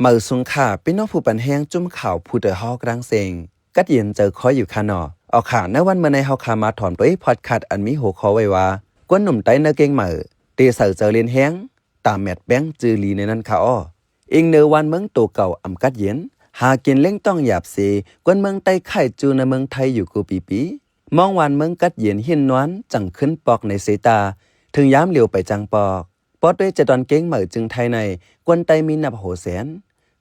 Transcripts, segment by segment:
มือสุงขาพี่น้องผู้ปันแห้งจุ่มข่าวผู้เดือฮอกรังเซงกัดเย็นเจอคอยอยู่คานอเอาข่าวในวันเมื่อในเฮาขามาถอนตัวพอดคาสต์อันมีหัวข้อไว้ว่ากวนหนุ่มไตเนเก่งมือตีเสือเจอเลียนแห้งตามแมดแบงจือลีในนั้นค่ะอ้ออิงเนวันเมืองโตเก่าอำกัดเย็นหากินเล่งต้องหยาบเสกวนเมืองไต้ไข่จูในเมืองไทยอยู่กูปีมองวันเมืองกัดเย็นหินนวลจังขึ้นปอกในเสตาถึงย้ำเหลียวไปจังปอกปอดด้วยจะดอนเก่งมือจึงไทยในกวนไตมีนับโหแสน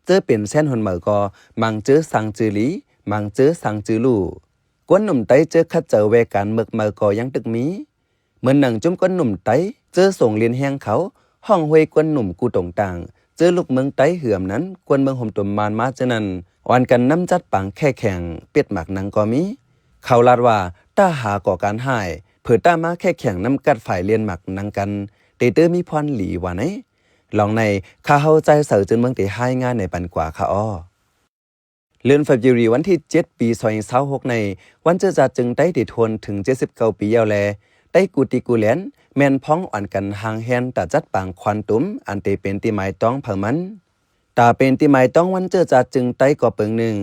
เจอเป็นแสนหนเหมือก็มังเจอสังจือลีมังเจอสังจือลู่กวนหนุ่มไตเจอคัดเจอเวกันเมือกเหมือก็ยังตึกมีเหมือนหนังจุ่มกวนหนุ่มไตเจอส่งเลียนแหงเขาห้องห้วยกวนหนุ่มกูตรงต่างเจอลูกเมืองไตเหื่อมนั้นกวนเมืองห่มตุ่มมานมาเจนั้นวันกันน้ำจัดปังแค่แข่งเปียดหมักนังก็มีเขาลาดว่าต้าหาก่อการหายเผื่อต้ามาแค่แข่งน้ำกัดฝ่ายเลียนหมักนังกันเตเตอมีพรหลีว่าไหนลองในข้าเข้าใจเสือจนเมืองตีให้งานในปันกว่าข้าอ้อเลือนเฟบรุรีวันที่7 ปี2026ในวันเจอจัดจึงได้ติดทนถึง79 ปียาวแลได้กูติกูแลนแมนพ้องอ่อนกันหางแฮนแต่จัดปางควันตุ้มอันเตเป็นตีไม้ต้องเผามันตาเป็นตีไม้ต้องวันเจอจัดจึงได้ก่อเปิงหนึ่ง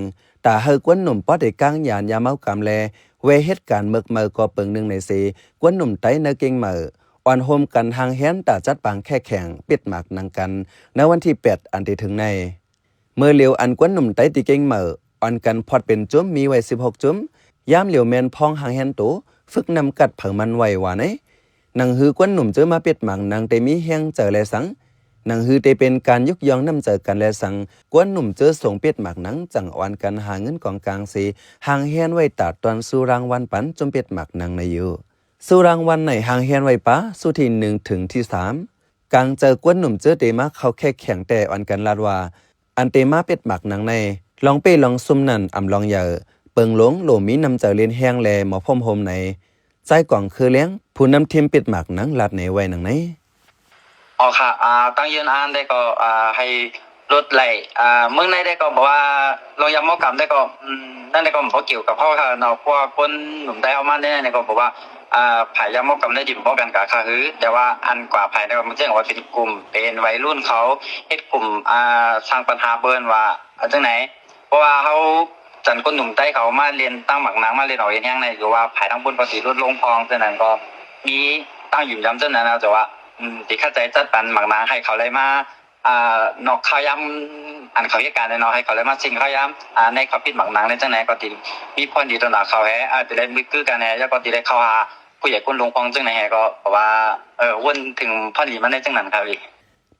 ตาเฮอกวนหนุ่มป้อเด็กกลางยานยาเมากำแลเวเหตุการเมือกเมือก่อเปิงหนึ่งในเสกวนหนุ่มไตเนเก่งเมืออ่อนโฮมกันหางแฮนแต่จัดปางแค่แข่งปิดหมากนังกันในวันที่8อันที่ถึงในเมื่อเหลียวอันกวนหนุ่มไตตีเก่งเมืออ่อนกันพอดเป็นจุ้มมีไว้16จุ้มย้ำเหลียวแมนพองหางแฮนโตฝึกนำกัดเผามันไว้ว่าไหนนางฮือกวนหนุ่มเจอมาปิดหมากนางเตมีแห้งเจอแลสังนางฮือเตเป็นการยกย่องนำเจอกันแลสังกวนหนุ่มเจอส่งปิดหมากนังจังอ่อนกันหาเงินกองกลางสีหางแฮนไว้ตัดตอนสู่รางวัลปันจมปิดหมากนางในอยู่สู่รางวัลไหนหางแฮนไว้ปะสู่ที่1ถึงที่3กลางเจอกวนหนุ่มเจอเตมาเขาแค่แข่งแต่อ่อนกันลาดว่าอันเตมาปิดหมากนางในลองเป้ลองซุ่มนั่นอำลองเหยอเปิงหลงโหลมีนำเจอเลียนแห้งแลหมอพ่อมโฮมในใจกล่องคือเลี้ยงผู้นำทีมปิดหมากนังลาดในไว้นังไหนอ๋อค่ะตั้งยืนอ่านได้ก็ให้รถไหลเมืองในได้ก็บอกว่าโรงยำมอกรรมได้ก็นั่นได้ก็บอกเกี่ยวกับพ่อค่ะเนาะเพราะว่าคนหนุ่มได้เอามาได้ก็บอกว่าผายยำมอกรรมได้ดิบป้องกันกับค่ะคือแต่ว่าอันกว่าภายได้ก็มันแจ้งว่าเป็นกลุ่มเป็นวัยรุ่นเขาเฮ็ดกลุ่มสร้างปัญหาเบิ้นว่าจังไหนเพราะว่าเขาจันคนหนุ่มใต้เขามาเรียนตั้งหมักนางมาเรียนเอาเองแห้งในหรือว่าภายทั้งบนปกติลดลงพองฉะนั้นก็มีตั้งอยู่ย้ำเจ้านั้นนะแต่ว่าที่เข้าใจจัดปันหมักนางให้เขาเลยมานอกข้าวย้ำอันเขาเหตุการณ์ในนอให้เขาเลยมาชิงข้าวย้ำในเขาพิดหมักนางในจังไหนก็ติมีพรดีตระหนักเขาแฮติได้มือกือกันแฮแล้วก็ติได้เข้าหาผู้ใหญ่คนลงพองจังไหนแฮก็บอกว่าวนถึงพรดีมันในจังนั้นครับอีก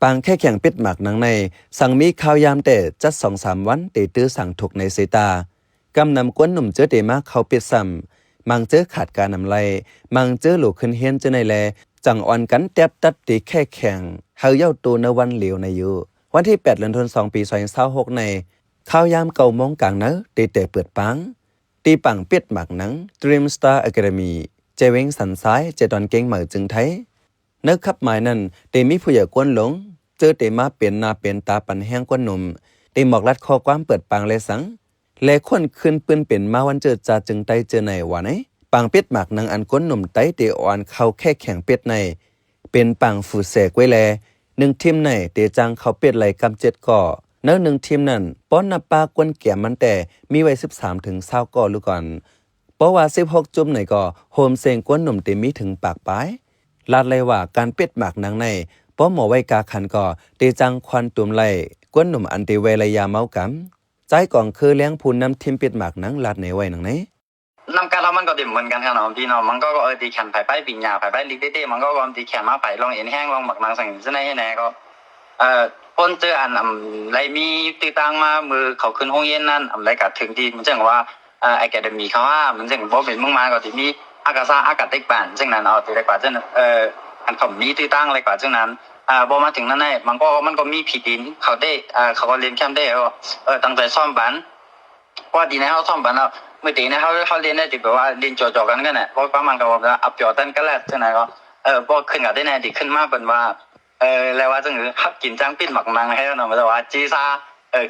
ปางแค่แข่งปิดหมากนังในสั่งมีข้าวยามแต่จัด2-3วันเตตื้อสั่งถูกในเซตากำนำกวนหนุ่มเจอเตมาเขาปิดซ้ำมังเจอขาดการนำไล่มังเจอหลูขึ้นเฮียนเจอในแลจังอ่อนกันแตบตัดตีแค่แข่งเฮาเย้าตัวในวันเหลียวในอยู่วันที่8 เดือนธันวาคม ปี2026ในข้าวยามเก่ามองกลางเนเตเตเปิดปังตีปังปิดหมากนัง Dream Star Academy เจเวงสันซ้ายเจดอนเก่งเหมือจึงไทยเนื้อขับหมายนั้นเตมีผู้ใหญ่กวนหลงเจอเตมาเป็นนาเป็นตาปันแห้งกวนหนุ่มเตหมอกลัดคอความเปิดปังเลยสังและคนขึ้นปืนเป็นมาวันเจอจ่าจึงไตเจอในวันไหนปังเป็ดหมากนางอันก้นหนุ่มไตเตอ่อนเข้าแค่แข่งเป็ดในเป็นปังฝูแสกไว้แล1ทีมในเตจังเข้าเป็ดไหลกำ7ก่อเนื้อ1ทีมนั้นป้อนนับปากวนแก่มันแต่มีไว้13ถึง20ก่อลูกก่อนเพราะว่า16จุ่มในก่อโฮมเซงก้นหนุ่มเตมีถึงปากปลายลาดเลยว่าการเป็ดหมากนางในป้อหมอไว้กาขันก่อเตจังควันตุ่มไหลก้นหนุ่มอันเตเวลยาเมากำใจก่อนคือเลี้ยงผู้นำทีมเป็ดหมากนังลาดในไว้นังไหนนำการทำมันก็ดิ่มเหมือนกันครับน้องพี่น้องมันก็ตีแขนไผ่ปิญญาไผ่ลิกเต้มันก็ตีแขนมาไผ่ลองเอ็นแห้งลองหมักนางสั่งจะได้ให้แน่ก็พ้นเจออันไรมีตีตังมามือเขาขึ้นห้องเย็นนั่นไรกัดถึงดีมันเช่นว่าไอแกเดมีเขาว่ามันเช่นบ่เป็นมึงมาก็ที่มีอากาศอากาศติ๊กบ้านเช่นนั้นเอาตีไรกว่าเช่นอันเขามีตีตังอะไรกว่าเช่นนั้นบ่มาถึงนั่นได้มันก็มีผีดินเขาได้เขาก็เรียนแคมป์ได้ตั้งใจซ่อมบ้านเพราะดีนะเขาซ่อมบ้านเมื่อตีนะเขาเรียนได้ติแบบว่าเรียนจ่อๆกันก็เนี่ยเพราะประมาณกับว่าอับจ่อตั้งก็แล้วจังไหนก็พอขึ้นกับได้แน่ดีขึ้นมากเป็นว่าแล้วว่าจังหรือฮับกินจังปิ้นหมักมังให้เราหน่อยแต่ว่าจีซ่า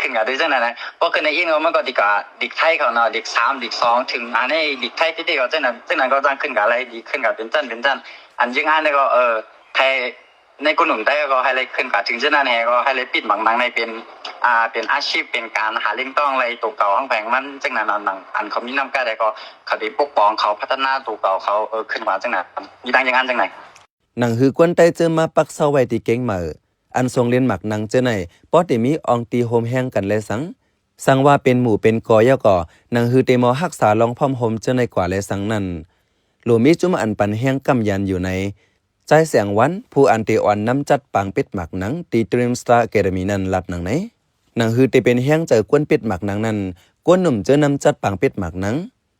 ขึ้นกับได้จังไหนพอขึ้นในอินก็มันก็ดีกว่าดิกไทยเขาเนาะดิก3ดิก2ถึงอันนี้ดิกไทยที่ก็จังนั้นก็จังขึ้นกับอะไรดีขึ้นกับเป็นจันอันยิ่งอันนี้ก็ไทย ในกลุ่มหนุ่มได้ก็ให้เลยขึ้นกับถึงจะนั่นแหก็ให้เลยปิดบางนังในเป็นอาชีพเป็นการหาเลี้ยงต้องอะไรตัวเก่าห้องแผงมันจังนั้นอันเขามีน้ำกล้าได้ก็เขาได้ปกป้องเขาพัฒนาตัวเก่าเขาขึ้นมาจังนั้นมีดังอย่างนั้นจังไหนหนังหือกวนใต้เจอมาปักเซาไว้ที่เก่งเหมออันทรงเรียนหมักหนังเจอไหนป้อติมีอองตีโฮมแห้งกันเลยสังว่าเป็นหมู่เป็นกอย่อก่อหนังหือเตมอรักษาลองพร้อมโฮมเจอในกว่าเลยสังนั้นหลูมีจุมอันปันแห้งกำยันอยู่ในใจแสงวันผู้อันเตอ่อนน้ำจัดปางเป็ดหมักหนังตีดรีมสตาร์แกดมีนันลัดหนังไหนหนังฮือเตเป็นแห้งเจอกวนเป็ดหมักหนังนั้นกวนหนุ่มเจอน้ำจัดปางเป็ดหมักหนัง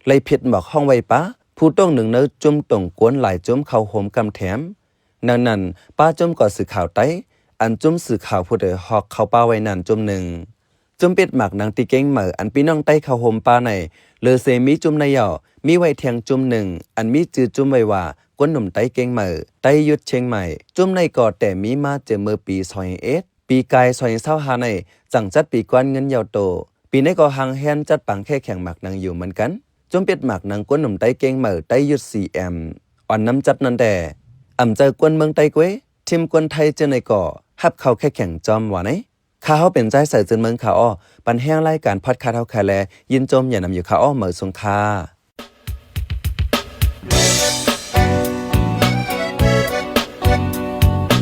ไล่ผิดบอกห้องไว้ป้าผู้ต้องหนึ่งเนื้อจุ่มต่งกวนหลายจุ่มเข้าโฮมกำแถมนั้นป้าจุ่มก่อสื่อข่าวไต้อันจุ่มสื่อข่าวผู้เดหอกเข้าป้าไว้นั่นจุ่มหนึ่งจุ่มเป็ดหมักหนังตีเก่งเหมออันพี่น้องไต้เข้าโฮมป้าในเลอเซมีจุ่มในย่อมีไว้แทงจุ่มหนึ่งอันมีจือจุ่มไว้ว่ากวนหนุ่มไต้เก่งเหมอไต้ยุดเชียงใหม่จุ่มในก่อแต่มีมาเจอเมื่อปี2021ปีกาย2025ในจังจัดปีกวนเงินยาวโตปีนี้ก็หางแฮนจัดปังแค่แข่งหมักหนังอยู่เหมือนกันจุ่มเป็ดหมักหนังกวนหนุ่มไต้เก่งเหมอไต้ยุด 4M อ่อนน้ำจัดนั่นแต่เจอกวนเมืองไต้กวยทีมกวนไทยเจอในก่อฮับเขาแค่แข่งจอมว่าไหนข้าเขาเป็นใจใส่จนเมืองขาอ้อปันแห้งไล่การพอดคาเฮาแคแลยินจมอย่านำอยู่ขาอ้อเหมือสงคา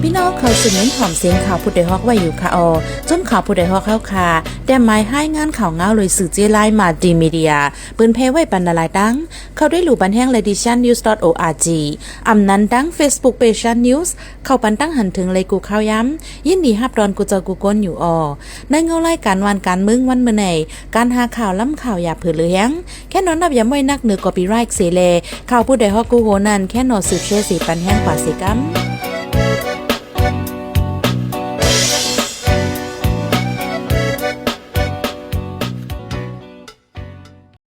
พี่น้องเขาสืบเน้นหอมเสียงข่าวผู้ใดฮอกไว้อยู่ค่ะจนข่าวผู้ใดฮอกเข้าค่ะแต่หมายให้งานข่าวเงาเลยสื่อเจไลมาดีมีเดียปืนเพไว้ปันนาลายดังเขาได้หลู่บันแห้ง lediciannews.org นั้นดัง Facebook page news เข้าปันตั้งหันถึงเลยกูข่าวย้ำยินดีฮับดอนกูเจอกูก้นอยู่ในเงาไล่การวันการมึงวันเมื่อไหนการหาข่าวล้ำข่าวอย่าเผือเลี้ยงแค่นอนนับอย่าไม่นักเหนือกอปีไรค์เสเลข่าวผู้ใดฮอกกูโหนันแค่นอสืบเชื่อสีปันแห้งกว่าสิกัม